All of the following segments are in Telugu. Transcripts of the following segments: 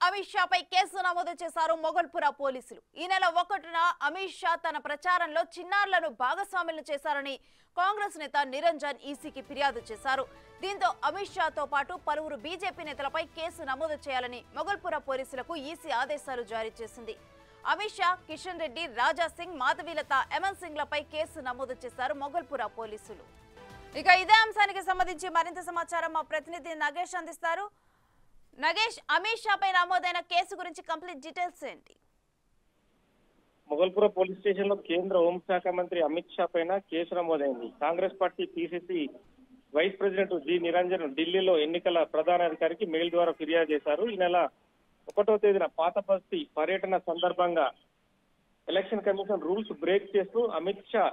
అమిత్ షా పై కేసు నమోదు చేశారు మొగల్పుర పోలీసులు. ఈ నెల 1న అమిత్ షా తన ప్రచారంలో చిన్నారులను భాగస్వాములు చేశారని కాంగ్రెస్ నేత నిరంజన్ ఈసీకి ఫిర్యాదు చేశారు. దీంతో అమిత్ షాతో పాటు పలువురు బీజేపీ నేతలపై కేసు నమోదు చేయాలని మొగల్పుర పోలీసులకు ఈసీ ఆదేశాలు జారీ చేసింది. అమిత్ షా, కిషన్ రెడ్డి, రాజా సింగ్, మాధవీలత, ఎమన్ సింగ్లపై కేసు నమోదు చేశారు మొగల్పుర పోలీసులు. ఇక ఇదే అంశానికి సంబంధించి మరింత సమాచారం మా ప్రతినిధి నగేష్ అందిస్తారు. నగేష్, అమిత్ షా పై నమోదైన కేసు గురించి కంప్లీట్ డీటెయిల్స్ ఏంటి? మొగల్పుర పోలీస్ స్టేషన్ లో కేంద్ర హోంశాఖ మంత్రి అమిత్ షా పైన కేసు నమోదైంది. Congress party PCC vice president G Niranjan ఢిల్లీలో ఎన్నికల ప్రధాన అధికారికి మెయిల్ ద్వారా ఫిర్యాదు చేశారు. ఈ నెల 1వ తేదీన పాత బస్తీ పర్యటన సందర్భంగా ఎలక్షన్ కమిషన్ రూల్స్ బ్రేక్ చేస్తూ అమిత్ షా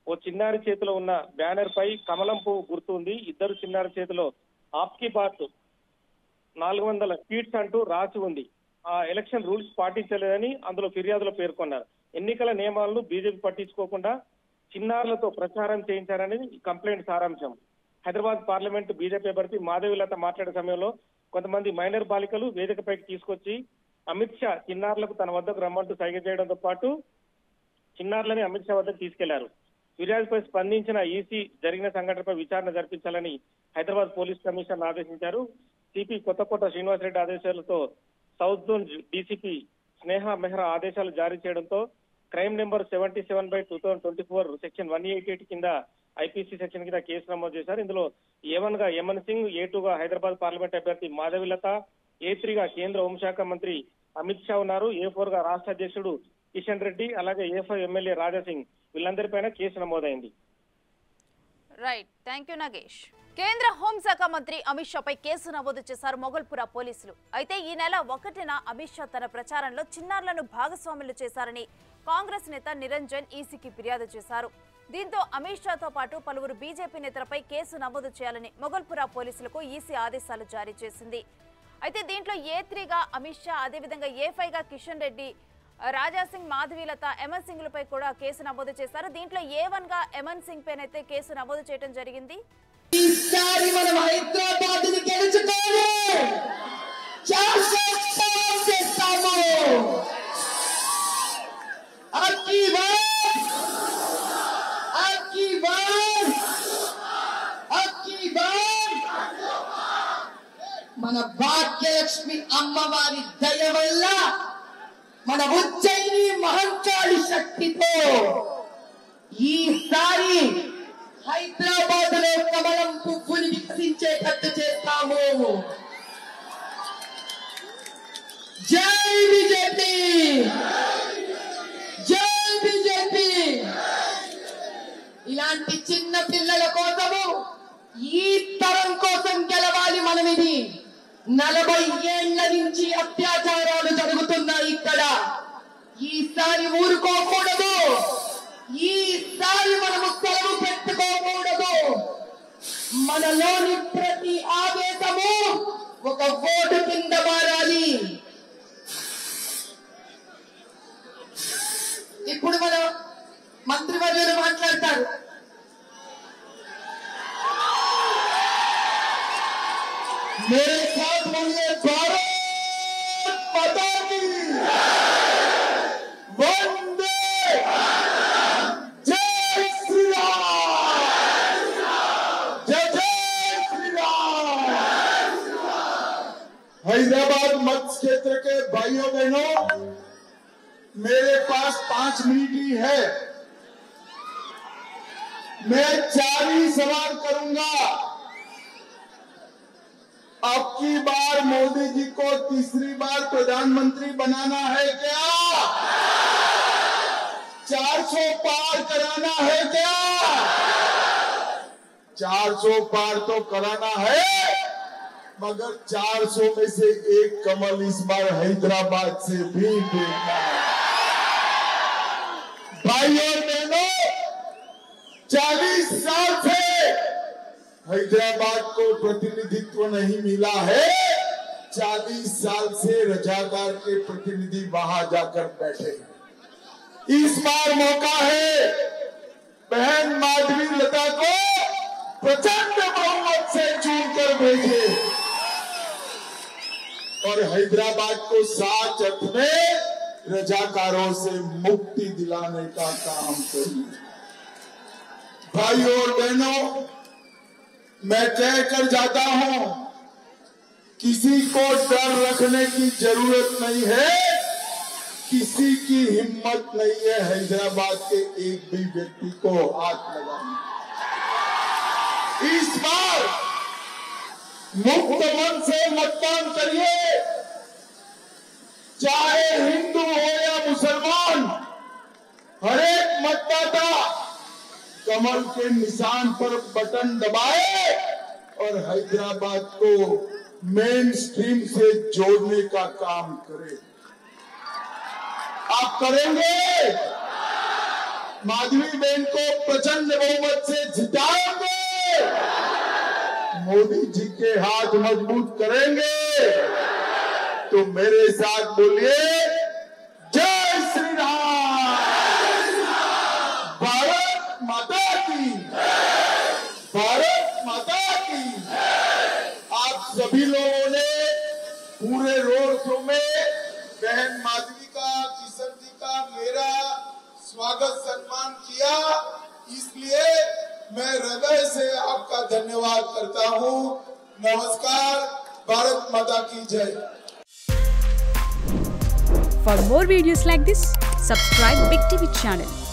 ఓ చిన్నారి చేతిలో ఉన్న బ్యానర్ పై కమలం పువ్వు గుర్తు ఉంది. ఇద్దరు చిన్నారి చేతిలో ఆప్కి బాత్ 400 ఫీట్స్ అంటూ రాసి ఉంది. ఆ ఎలక్షన్ రూల్స్ పాటించలేదని అందులో ఫిర్యాదులో పేర్కొన్నారు. ఎన్నికల నియమాలను బీజేపీ పట్టించుకోకుండా చిన్నారులతో ప్రచారం చేయించారని కంప్లైంట్ సారాంశం. హైదరాబాద్ పార్లమెంట్ బీజేపీ అభ్యర్థి మాధవీలత మాట్లాడే సమయంలో కొంతమంది మైనర్ బాలికలు వేదికపైకి తీసుకొచ్చి అమిత్ షా చిన్నారులకు తన వద్దకు రమ్మంటూ సైగ చేయడంతో పాటు చిన్నారులని అమిత్ షా వద్దకు తీసుకెళ్లారు. ఫిర్యాదుపై స్పందించిన ఈసీ జరిగిన సంఘటనపై విచారణ జరిపించాలని హైదరాబాద్ పోలీస్ కమిషనర్ ఆదేశించారు. సిపి కొత్తకోట శ్రీనివాసరెడ్డి ఆదేశాలతో సౌత్ జోన్ డీసీపీ స్నేహ మెహ్రా ఆదేశాలు జారీ చేయడంతో క్రైమ్ నెంబర్ 77/2024 సెక్షన్ 188 కింద ఐపీసీ సెక్షన్ కింద కేసు నమోదు చేశారు. ఇందులో A1 గా ఎమన్ సింగ్, A2 గా హైదరాబాద్ పార్లమెంట్ అభ్యర్థి మాధవీలత, A3 గా కేంద్ర హోంశాఖ మంత్రి అమిత్ షా ఉన్నారు. A4 గా రాష్ట్ర అధ్యక్షుడు కిషన్ రెడ్డి, అలాగే A5 MLA Raja Singh వీళ్ళందరిపైన case నమోదైంది. Right, thank you Nagesh. కేంద్ర హోంశాఖ మంత్రి అమిత్ షా పై కేసు నమోదు చేశారు మొగల్పుర పోలీసులు. అయితే ఈ నెల 1న అమిత్ షా తన ప్రచారంలో చిన్నారులను భాగస్వాములు చేశారని కాంగ్రెస్ నేత నిరంజన్ ఈసీకి ఫిర్యాదు చేశారు. దీంతో అమిత్ షాతో పాటు పలువురు బీజేపీ నేతలపై కేసు నమోదు చేయాలని మొగల్పుర పోలీసులకు ఈసీ ఆదేశాలు జారీ చేసింది. అయితే దీంట్లో A3గా అమిత్ షా, అదేవిధంగా A5గా కిషన్ రెడ్డి, రాజా సింగ్, మాధవీలత, ఎమన్ సింగ్లపై కూడా కేసు నమోదు చేశారు. దీంట్లో A1గా ఎమన్ సింగ్ పైనైతే కేసు నమోదు చేయడం జరిగింది. ఈసారి మనం హైదరాబాద్ ని గెలుచుకోవాలి. 400 చేస్తాము. మన భాగ్యలక్ష్మి అమ్మవారి దయ వల్ల, మన ఉజ్జయిని మహంకాళి శక్తితో ఈసారి హైదరాబాద్ లో కమలం పువ్వుని వికసించేటట్టు చేస్తాము. జై బీజేపీ, జై బీజేపీ. ఇలాంటి చిన్న పిల్లల కోసము, ఈ తరం కోసం గెలవాలి మనం. ఇది 40 ఏళ్ల నుంచి అత్యాచారాలు జరుగుతున్నాయి ఇక్కడ. ఈసారి ఊరుకోకూడదు. ఈసారి మనము సెలవు పెట్టుకోకూడదు. మనలోని ప్రతి ఆవేశము ఒక ఓటు కింద మారాలి. ఇప్పుడు మన మంత్రివర్యులు మాట్లాడతారు. मेरे साथ बोलिए भारत माता की वंदे जय श्री राम, जय जय श्री राम। हैदराबाद मध्य क्षेत्र के भाइयों बहनों, मेरे पास 5 मिनट ही है। मैं 4 ही सवाल करूंगा। अब की बार मोदी जी को तीसरी बार प्रधानमंत्री बनाना है क्या? 400 पार कराना है क्या? 400 पार तो कराना है, मगर 400 में से एक कमल इस बार हैदराबाद से भी देखना है। भाइयों बहनों, 40 साल से हैदराबाद को प्रतिनिधित्व नहीं मिला है। 40 साल से रजाकार के प्रतिनिधि वहां जाकर बैठे। इस बार मौका है बहन माधवीलता को प्रचंड बहुमत से चुनकर भेजे। और हैदराबाद को सच अर्थ में रजाकारों से मुक्ति दिलाने का काम करें। भाइयों और बहनों, मैं कह कर जाता हूं, किसी को डर रखने की जरूरत नहीं है, किसी की हिम्मत नहीं है हैदराबाद के एक भी व्यक्ति को हाथ लगाने। इस बार मुक्त मन से मतदान करिए, चाहे हिंदू हो या मुसलमान, हर एक मतदाता कमल के निशान पर बटन दबाए और हैदराबाद को मेन स्ट्रीम से जोड़ने का काम करे। आप करेंगे? माधवी बहन को प्रचंड बहुमत से जिताएंगे, मोदी जी के हाथ मजबूत करेंगे, तो मेरे साथ बोलिए जय श्री राम, भारत माता की, भारत माता की। आप सभी लोगों ने पूरे रोड शो में बहन माधवी का, किशन जी का मेरा स्वागत सम्मान किया, इसलिए मैं हृदय से आपका धन्यवाद करता हूं। नमस्कार, भारत माता की जय। For more videos like this, subscribe Big TV channel.